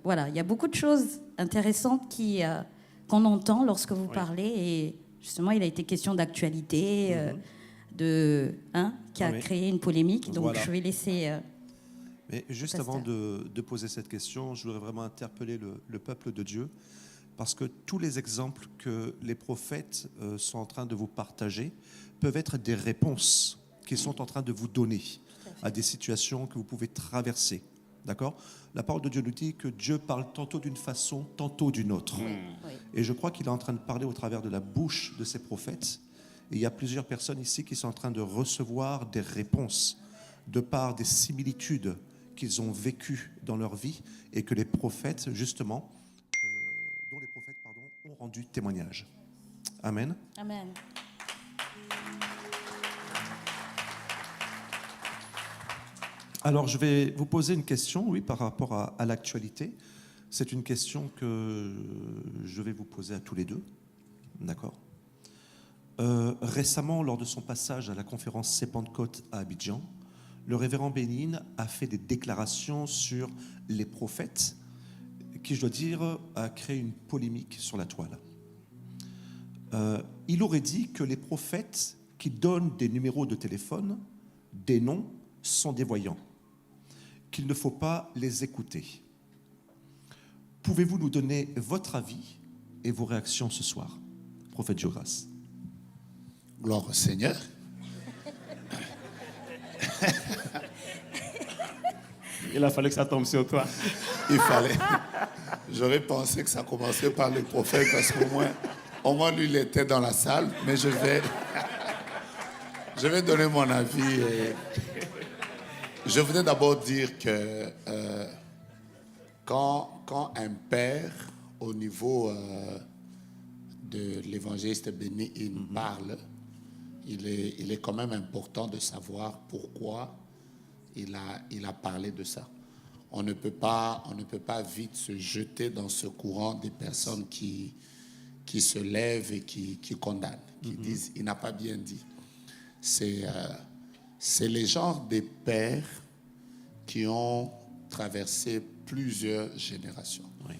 Voilà, il y a beaucoup de choses intéressantes qu'on entend lorsque vous Oui. parlez. Et justement, il a été question d'actualité, qui a Oui. créé une polémique. Donc, Voilà. je vais laisser... Mais juste Pasteur. avant de poser cette question, je voudrais vraiment interpeller le peuple de Dieu, parce que tous les exemples que les prophètes sont en train de vous partager peuvent être des réponses qu'ils sont en train de vous donner à des situations que vous pouvez traverser. D'accord ? La parole de Dieu nous dit que Dieu parle tantôt d'une façon, tantôt d'une autre. Oui. Et je crois qu'il est en train de parler au travers de la bouche de ses prophètes. Et il y a plusieurs personnes ici qui sont en train de recevoir des réponses de par des similitudes qu'ils ont vécues dans leur vie et que les prophètes, justement, dont les prophètes, ont rendu témoignage. Amen. Amen. Alors, je vais vous poser une question, oui, par rapport à l'actualité. C'est une question que je vais vous poser à tous les deux. D'accord ? Récemment, lors de son passage à la conférence C'est Pentecôte à Abidjan, le révérend Bénin a fait des déclarations sur les prophètes qui, je dois dire, a créé une polémique sur la toile. Il aurait dit que les prophètes qui donnent des numéros de téléphone, des noms, sont des voyants, qu'il ne faut pas les écouter. Pouvez-vous nous donner votre avis et vos réactions ce soir, prophète Joras? Gloire au Seigneur. Il a fallu que ça tombe sur toi. Il fallait. J'aurais pensé que ça commençait par le prophète parce qu'au moins lui, il était dans la salle. Mais je vais donner mon avis. Et je voudrais d'abord dire que quand un père, au niveau de l'évangéliste Béni, il parle, il est quand même important de savoir pourquoi il a parlé de ça. On ne peut pas vite se jeter dans ce courant des personnes qui se lèvent et qui condamnent, qui disent il n'a pas bien dit. C'est les genres des pères qui ont traversé plusieurs générations. Oui.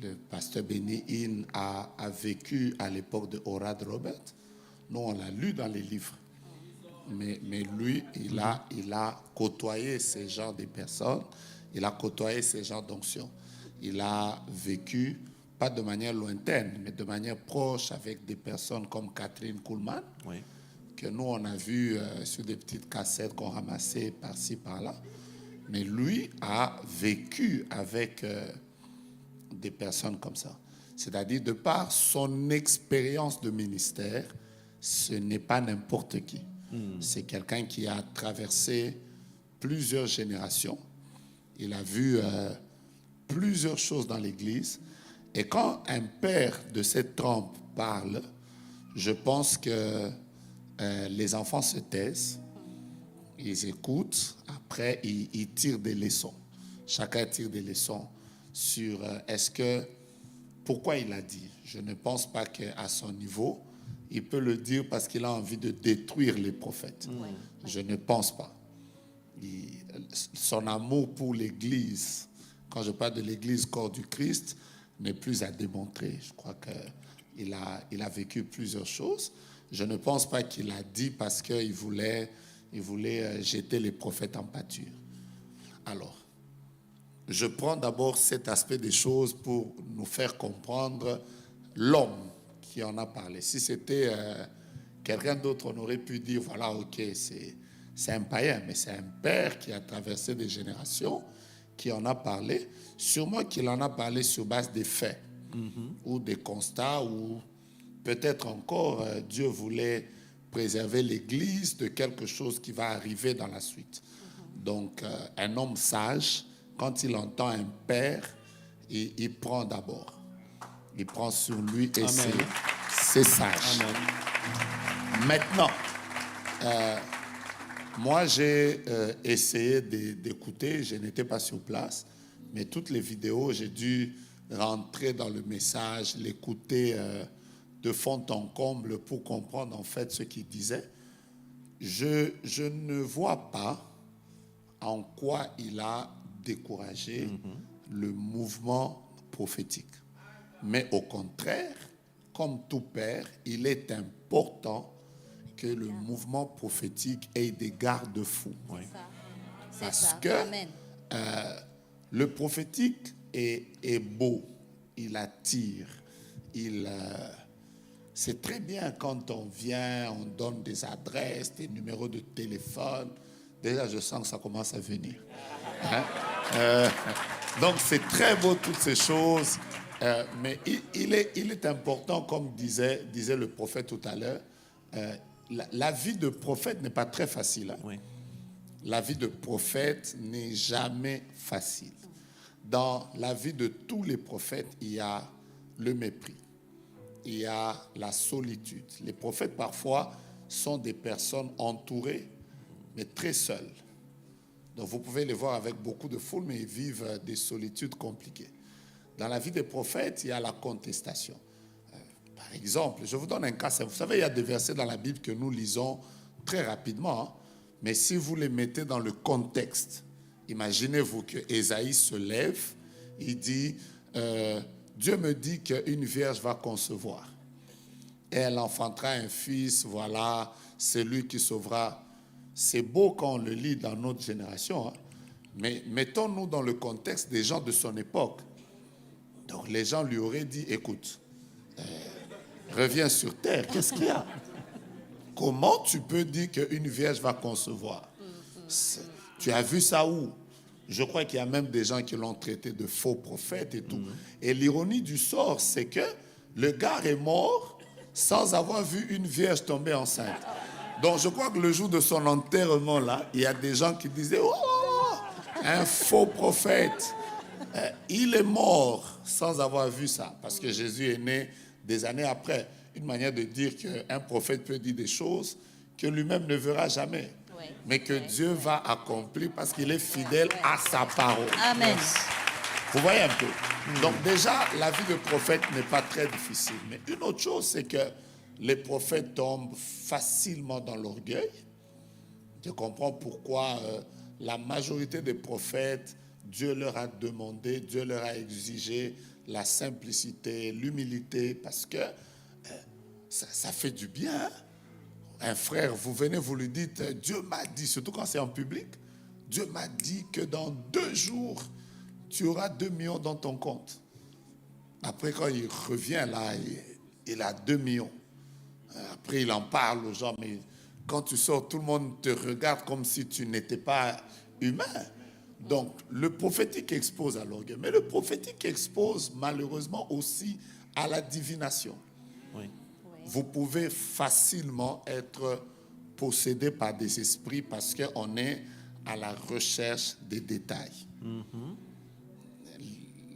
Le pasteur Béni a vécu à l'époque de Oral Roberts. Nous, on l'a lu dans les livres. Mais lui, il a côtoyé ces genres de personnes, il a côtoyé ces genres d'onction. Il a vécu, pas de manière lointaine, mais de manière proche avec des personnes comme Catherine Kuhlman, oui, que nous, on a vu sur des petites cassettes qu'on ramassait par-ci, par-là. Mais lui a vécu avec des personnes comme ça. C'est-à-dire, de par son expérience de ministère, ce n'est pas n'importe qui. C'est quelqu'un qui a traversé plusieurs générations. Il a vu plusieurs choses dans l'Église. Et quand un père de cette trempe parle, je pense que les enfants se taisent, ils écoutent, après ils tirent des leçons. Chacun tire des leçons sur pourquoi il a dit. Je ne pense pas qu'à son niveau, il peut le dire parce qu'il a envie de détruire les prophètes. Je ne pense pas. Son amour pour l'Église, quand je parle de l'Église corps du Christ, n'est plus à démontrer. Je crois qu'il a vécu plusieurs choses. Je ne pense pas qu'il a dit parce qu'il voulait jeter les prophètes en pâture. Alors, je prends d'abord cet aspect des choses pour nous faire comprendre l'homme qui en a parlé. Si c'était quelqu'un d'autre, on aurait pu dire, voilà, ok, c'est un païen, mais c'est un père qui a traversé des générations, qui en a parlé. Sûrement qu'il en a parlé sur base des faits, ou des constats, ou peut-être encore Dieu voulait préserver l'Église de quelque chose qui va arriver dans la suite. Donc, un homme sage, quand il entend un père, il prend d'abord. Il prend sur lui et c'est sage. Amen. Maintenant, moi j'ai essayé d'écouter, je n'étais pas sur place, mais toutes les vidéos, j'ai dû rentrer dans le message, l'écouter de fond en comble pour comprendre en fait ce qu'il disait. Je ne vois pas en quoi il a décourager le mouvement prophétique. Mais au contraire, comme tout père, il est important que le mouvement prophétique ait des garde-fous. C'est Parce ça. que Amen. le prophétique est beau, il attire, c'est très bien quand on vient, on donne des adresses, des numéros de téléphone. Déjà, je sens que ça commence à venir. Hein? Donc, c'est très beau toutes ces choses. Mais il est important, comme disait le prophète tout à l'heure, la vie de prophète n'est pas très facile. Hein? Oui. La vie de prophète n'est jamais facile. Dans la vie de tous les prophètes, il y a le mépris. Il y a la solitude. Les prophètes, parfois, sont des personnes entourées, mais très seules. Donc, vous pouvez les voir avec beaucoup de foule, mais ils vivent des solitudes compliquées. Dans la vie des prophètes, il y a la contestation. Par exemple, je vous donne un cas. Vous savez, il y a des versets dans la Bible que nous lisons très rapidement, hein, mais si vous les mettez dans le contexte, imaginez-vous que Ésaïe se lève, il dit... Dieu me dit qu'une vierge va concevoir. Et elle enfantera un fils, voilà, c'est lui qui sauvera. C'est beau quand on le lit dans notre génération, hein, mais mettons-nous dans le contexte des gens de son époque. Donc les gens lui auraient dit, écoute, reviens sur terre, qu'est-ce qu'il y a? Comment tu peux dire qu'une vierge va concevoir? Tu as vu ça où? Je crois qu'il y a même des gens qui l'ont traité de faux prophète et tout. Et l'ironie du sort, c'est que le gars est mort sans avoir vu une vierge tomber enceinte. Donc je crois que le jour de son enterrement, là, il y a des gens qui disaient « Oh, un faux prophète ». Il est mort sans avoir vu ça, parce que Jésus est né des années après. Une manière de dire qu'un prophète peut dire des choses que lui-même ne verra jamais. Mais que Dieu va accomplir parce qu'il est fidèle à sa parole. Amen. Vous voyez un peu. Donc déjà, la vie de prophète n'est pas très difficile. Mais une autre chose, c'est que les prophètes tombent facilement dans l'orgueil. Je comprends pourquoi la majorité des prophètes, Dieu leur a demandé, Dieu leur a exigé la simplicité, l'humilité, parce que ça fait du bien. Un frère, vous venez, vous lui dites, Dieu m'a dit, surtout quand c'est en public, Dieu m'a dit que dans 2 jours, tu auras 2 millions dans ton compte. Après, quand il revient là, il a 2 millions. Après, il en parle aux gens, mais quand tu sors, tout le monde te regarde comme si tu n'étais pas humain. Donc, le prophétique expose à l'orgueil, mais le prophétique expose malheureusement aussi à la divination. Oui. Vous pouvez facilement être possédé par des esprits parce qu'on est à la recherche des détails.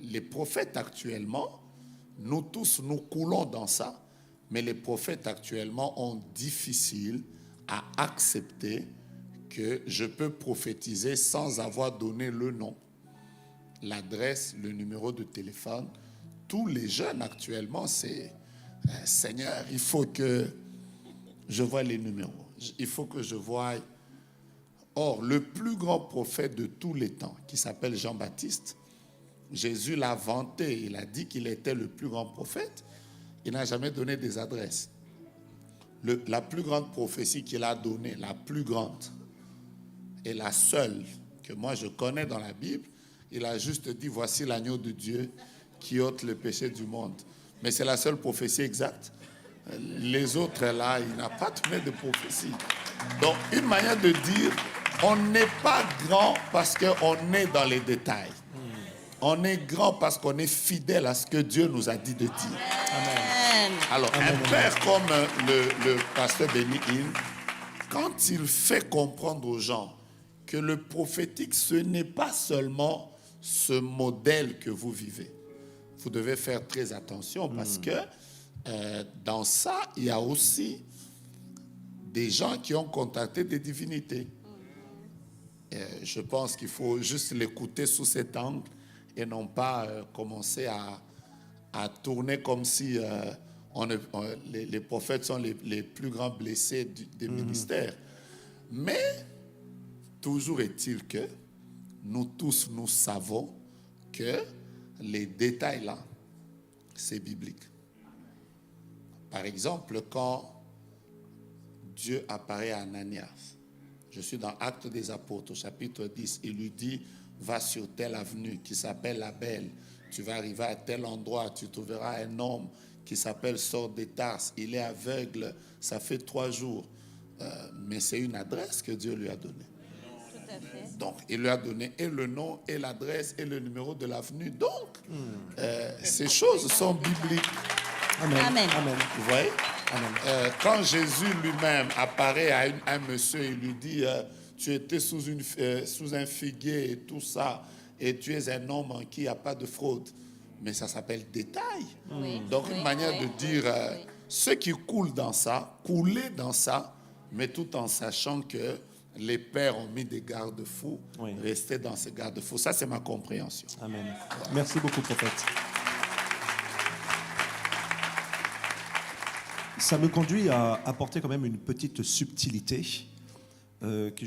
Les prophètes actuellement, nous tous, nous coulons dans ça, mais les prophètes actuellement ont difficile à accepter que je peux prophétiser sans avoir donné le nom, l'adresse, le numéro de téléphone. Tous les jeunes actuellement, c'est... Seigneur, il faut que je voie les numéros. Il faut que je voie... Or, le plus grand prophète de tous les temps, qui s'appelle Jean-Baptiste, Jésus l'a vanté. Il a dit qu'il était le plus grand prophète. Il n'a jamais donné des adresses. La plus grande prophétie qu'il a donnée, la plus grande, et la seule que moi je connais dans la Bible, il a juste dit, voici l'agneau de Dieu qui ôte le péché du monde. Mais c'est la seule prophétie exacte. Les autres, là, il n'a pas donné de prophétie. Donc, une manière de dire, on n'est pas grand parce qu'on est dans les détails. On est grand parce qu'on est fidèle à ce que Dieu nous a dit de dire. Amen. Alors, un père comme le pasteur Benny Hinn, quand il fait comprendre aux gens que le prophétique, ce n'est pas seulement ce modèle que vous vivez. Vous devez faire très attention parce que dans ça, il y a aussi des gens qui ont contacté des divinités. Je pense qu'il faut juste l'écouter sous cet angle et non pas commencer à tourner comme si les prophètes sont les plus grands blessés des ministères. Mais toujours est-il que nous tous, nous savons que les détails là, c'est biblique. Par exemple, quand Dieu apparaît à Ananias, je suis dans Actes des Apôtres, au chapitre 10, il lui dit, va sur telle avenue qui s'appelle la Belle, tu vas arriver à tel endroit, tu trouveras un homme qui s'appelle Saul de Tarse, il est aveugle, ça fait 3 jours. Mais c'est une adresse que Dieu lui a donnée. Tout à fait. Donc, il lui a donné et le nom, et l'adresse, et le numéro de l'avenue. Donc, ces choses sont bibliques. Amen. Amen. Amen. Vous voyez? Amen. Quand Jésus lui-même apparaît à un monsieur, il lui dit, tu étais sous un figuier et tout ça, et tu es un homme en qui il n'y a pas de fraude. Mais ça s'appelle détail. Oui, Donc, oui, une manière oui, de dire, oui. ceux qui coulent dans ça, couler dans ça, mais tout en sachant que les pères ont mis des garde-fous, Oui. rester dans ces garde-fous. Ça, c'est ma compréhension. Amen. Merci beaucoup, prophète. Ça me conduit à apporter quand même une petite subtilité qui, je